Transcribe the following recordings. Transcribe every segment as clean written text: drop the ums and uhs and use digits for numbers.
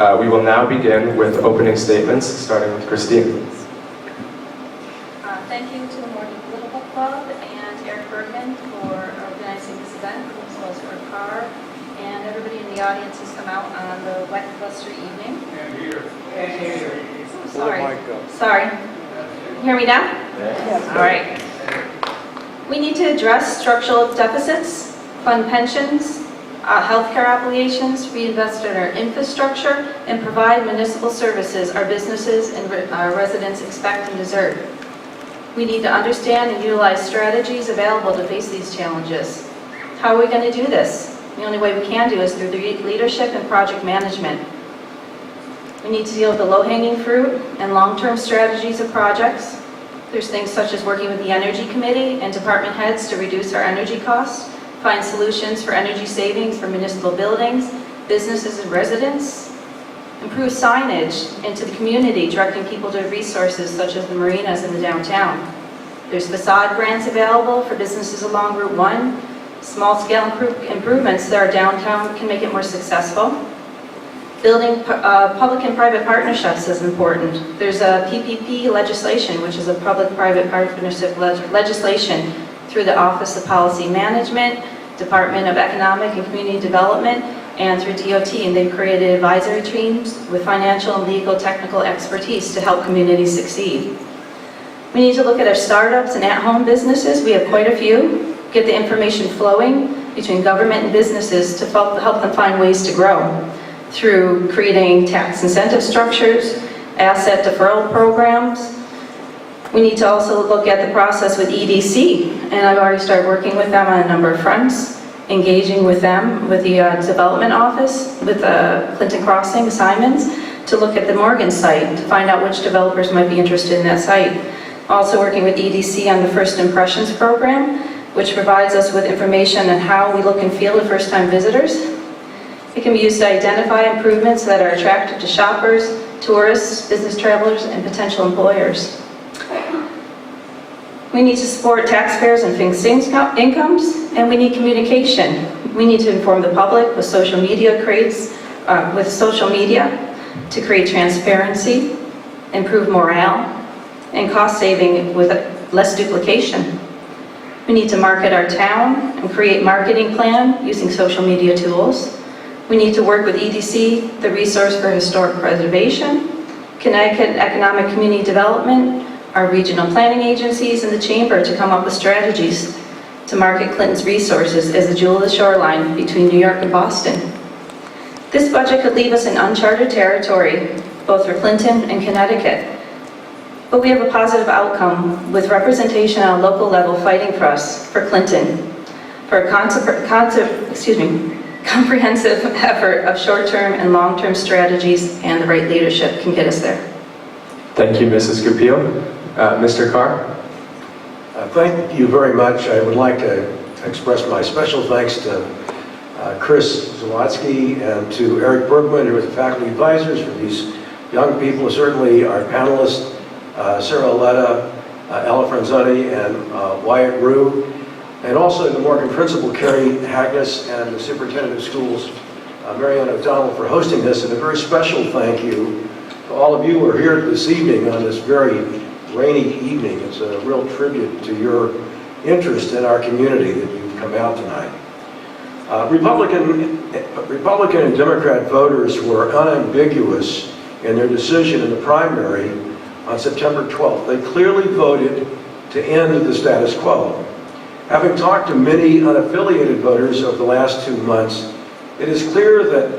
We will now begin with opening statements, starting with Christine. Thank you to the Morgan Political Club and Eric Bergman for organizing this event, as well as Kirk Carr, and everybody in the audience who's come out on the wet, blustery evening. Sorry. Hear me now? Yes. All right. We need to address structural deficits, fund pensions, healthcare obligations, reinvest in our infrastructure, and provide municipal services our businesses and our residents expect and deserve. We need to understand and utilize strategies available to face these challenges. How are we going to do this? The only way we can do is through the leadership and project management. We need to deal with the low-hanging fruit and long-term strategies of projects. There's things such as working with the Energy Committee and department heads to reduce our energy costs, find solutions for energy savings for municipal buildings, businesses and residents, improve signage into the community, directing people to resources such as the marinas in the downtown. There's facade grants available for businesses along Route 1, small-scale improvements that our downtown can make it more successful. Building public and private partnerships is important. There's a PPP legislation, which is a public-private partnership legislation through the Office of Policy Management, Department of Economic and Community Development, and through DOT, and they've created advisory teams with financial and legal technical expertise to help communities succeed. We need to look at our startups and at-home businesses. We have quite a few. Get the information flowing between government and businesses to help them find ways to grow through creating tax incentive structures, asset deferral programs. We need to also look at the process with EDC, and I've already started working with them on a number of fronts, engaging with them, with the development office, with Clinton Crossing assignments, to look at the Morgan site, to find out which developers might be interested in that site. Also working with EDC on the First Impressions program, which provides us with information on how we look and feel to first-time visitors. It can be used to identify improvements that are attractive to shoppers, tourists, business travelers, and potential employers. We need to support taxpayers and fixed incomes, and we need communication. We need to inform the public with social media to create transparency, improve morale, and cost saving with less duplication. We need to market our town and create marketing plan using social media tools. We need to work with EDC, the Resource for Historic Preservation, Connecticut Economic Community Development, our regional planning agencies, and the Chamber to come up with strategies to market Clinton's resources as a jewel of the shoreline between New York and Boston. This budget could leave us in uncharted territory, both for Clinton and Connecticut. But we have a positive outcome with representation on a local level fighting for us, for Clinton, for a comprehensive effort of short-term and long-term strategies, and the right leadership can get us there. Thank you, Mrs. Goupil. Mr. Carr? Thank you very much. I would like to express my special thanks to Chris Zalotsky and to Eric Bergman, who are the faculty advisors for these young people, certainly our panelists, Sarah Letta, Ella Franzoni, and Wyatt Rue, and also the Morgan principal, Carrie Hagnes, and the superintendent of schools, Marianne O'Donnell, for hosting this, and a very special thank you to all of you who are here this evening on this very rainy evening. It's a real tribute to your interest in our community that you've come out tonight. Republican and Democrat voters were unambiguous in their decision in the primary on September 12th. They clearly voted to end the status quo. Having talked to many unaffiliated voters over the last 2 months, it is clear that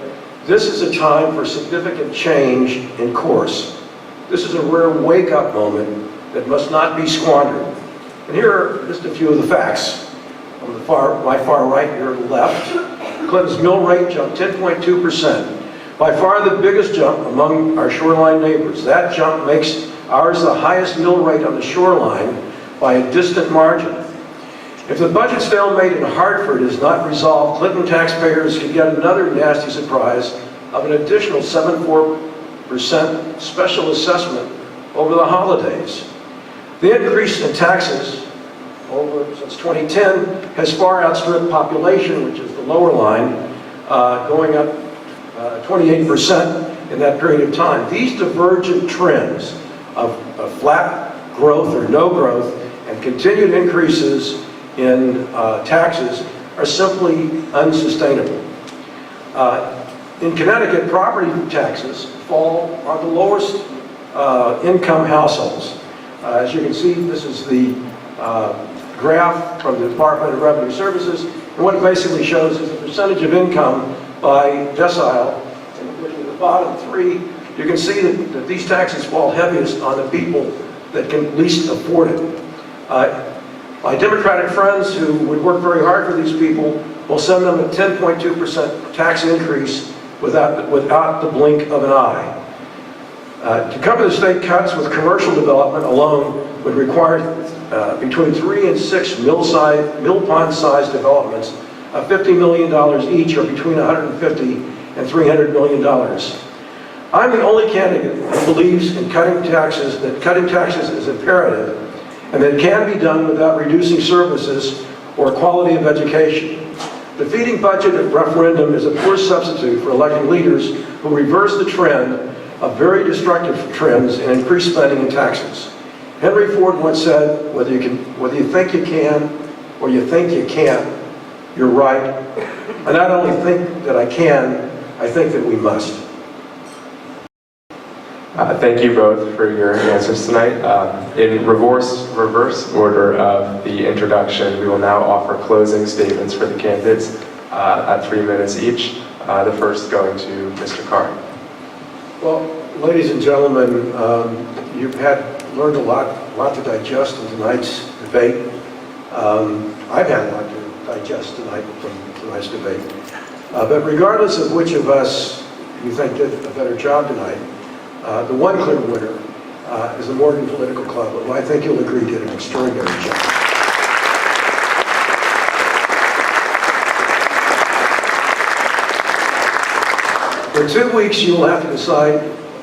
this is a time for significant change in course. This is a rare wake-up moment that must not be squandered. And here are just a few of the facts. On my far right, your left, Clinton's mill rate jumped 10.2%. By far the biggest jump among our shoreline neighbors. That jump makes ours the highest mill rate on the shoreline by a distant margin. If the budget stalemate in Hartford is not resolved, Clinton taxpayers could get another nasty surprise of an additional 7.4% special assessment over the holidays. The increase in taxes since 2010 has far outstripped population, which is the lower line, going up 28% in that period of time. These divergent trends of flat growth or no growth and continued increases in taxes are simply unsustainable. In Connecticut, property taxes fall on the lowest income households. As you can see, this is the graph from the Department of Revenue Services, and what it basically shows is the percentage of income by decile. And looking at the bottom three, you can see that these taxes fall heaviest on the people that can least afford it. My Democratic friends who would work very hard for these people will send them a 10.2% tax increase without the blink of an eye. To cover the state cuts with commercial development alone would require between 3 and 6 mill pond-sized developments of $50 million each, or between $150 and $300 million. I'm the only candidate who believes in cutting taxes, that cutting taxes is imperative, and that it can be done without reducing services or quality of education. Defeating budget referendum is a poor substitute for electing leaders who reverse the trend of very destructive trends and increased spending and taxes. Henry Ford once said, whether you think you can or you think you can't, you're right. I not only think that I can, I think that we must. Thank you both for your answers tonight. In reverse order of the introduction, we will now offer closing statements for the candidates at 3 minutes each. The first going to Mr. Carr. Well, ladies and gentlemen, you've learned a lot to digest in tonight's debate. I've had a lot to digest tonight from tonight's debate. But regardless of which of us you think did a better job tonight, the one clear winner is the Morgan Political Club, who I think you'll agree did an extraordinary job. In 2 weeks, you will have to decide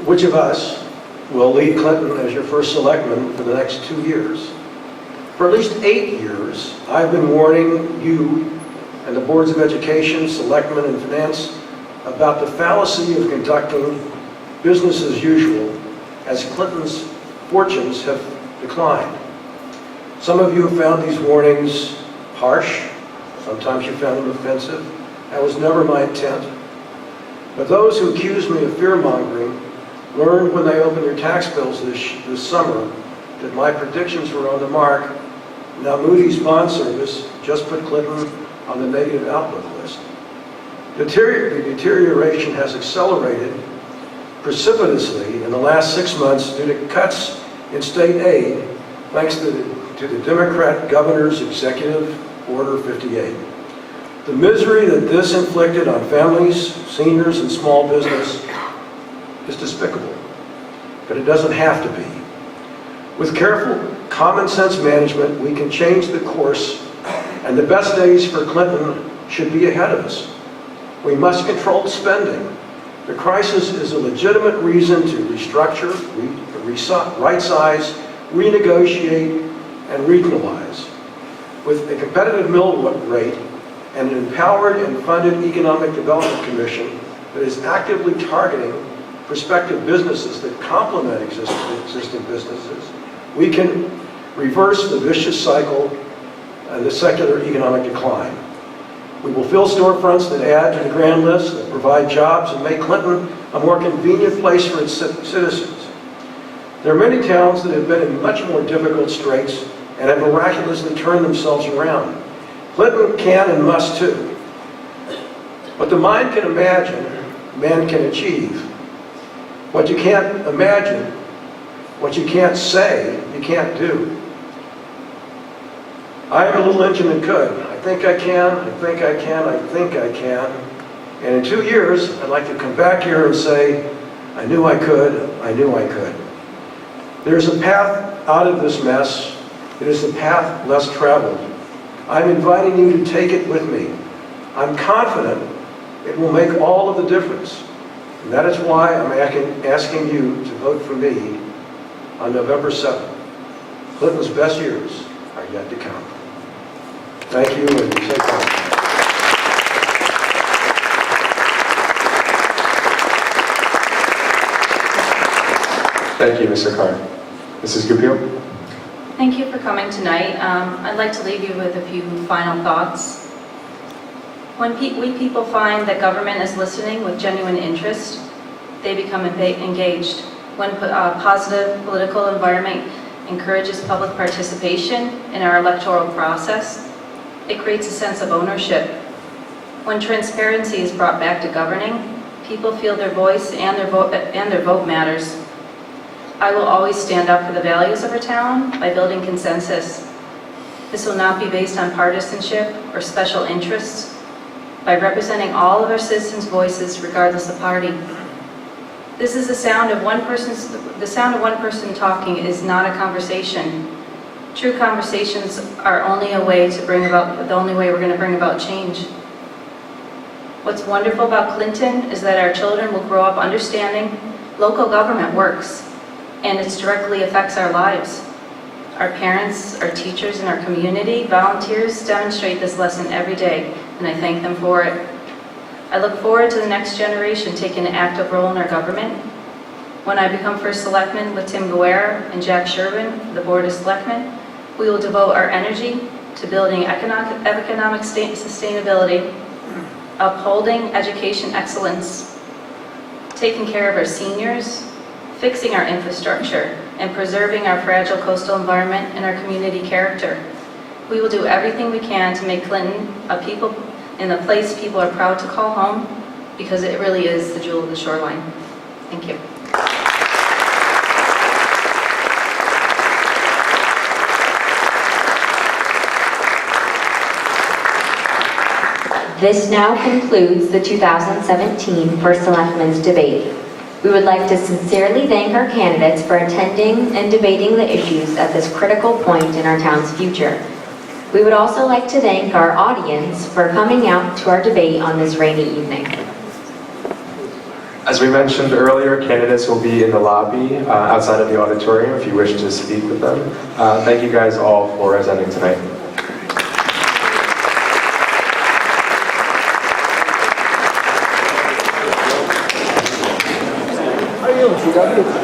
which of us will lead Clinton as your first selectman for the next 2 years. For at least 8 years, I've been warning you and the boards of education, selectmen, and finance about the fallacy of conducting business as usual as Clinton's fortunes have declined. Some of you have found these warnings harsh. Sometimes you found them offensive. That was never my intent. But those who accused me of fear-mongering learned when they opened their tax bills this summer that my predictions were on the mark. Now Moody's bond service just put Clinton on the negative outlook list. The deterioration has accelerated precipitously in the last 6 months due to cuts in state aid, thanks to the Democrat governor's executive order 58. The misery that this inflicted on families, seniors, and small business is despicable, but it doesn't have to be. With careful, common sense management, we can change the course, and the best days for Clinton should be ahead of us. We must control spending. The crisis is a legitimate reason to restructure, right-size, renegotiate, and regionalize. With a competitive mill rate and an empowered and funded Economic Development Commission that is actively targeting prospective businesses that complement existing businesses, we can reverse the vicious cycle and the secular economic decline. We will fill storefronts that add to the grand list, that provide jobs, and make Clinton a more convenient place for its citizens. There are many towns that have been in much more difficult straits and have miraculously turned themselves around. Clinton can and must too. What the mind can imagine, man can achieve. What you can't imagine, what you can't say, you can't do. I am a little engine that could. I think I can, I think I can, I think I can. And in 2 years, I'd like to come back here and say, I knew I could, I knew I could. There's a path out of this mess. It is the path less traveled. I'm inviting you to take it with me. I'm confident it will make all of the difference. And that is why I'm asking you to vote for me on November 7th. Clinton's best years are yet to come. Thank you, and take care. Thank you, Mr. Carr. Mrs. Goupil? Thank you for coming tonight. I'd like to leave you with a few final thoughts. When we people find that government is listening with genuine interest, they become engaged. When a positive political environment encourages public participation in our electoral process, it creates a sense of ownership. When transparency is brought back to governing, people feel their voice and their vote matters. I will always stand up for the values of our town by building consensus. This will not be based on partisanship or special interests, by representing all of our citizens' voices regardless of party. This is the sound of one person talking is not a conversation. True conversations are the only way we're going to bring about change. What's wonderful about Clinton is that our children will grow up understanding local government works, and it directly affects our lives. Our parents, our teachers, and our community volunteers demonstrate this lesson every day, and I thank them for it. I look forward to the next generation taking an active role in our government. When I become First Selectman with Tim Guerra and Jack Sherwin, the Board of Selectmen, we will devote our energy to building economic sustainability, upholding education excellence, taking care of our seniors, fixing our infrastructure, and preserving our fragile coastal environment and our community character. We will do everything we can to make Clinton a place people are proud to call home, because it really is the jewel of the shoreline. Thank you. This now concludes the 2017 First Selectmen's debate. We would like to sincerely thank our candidates for attending and debating the issues at this critical point in our town's future. We would also like to thank our audience for coming out to our debate on this rainy evening. As we mentioned earlier, candidates will be in the lobby outside of the auditorium if you wish to speak with them. Thank you guys all for attending tonight. Aí,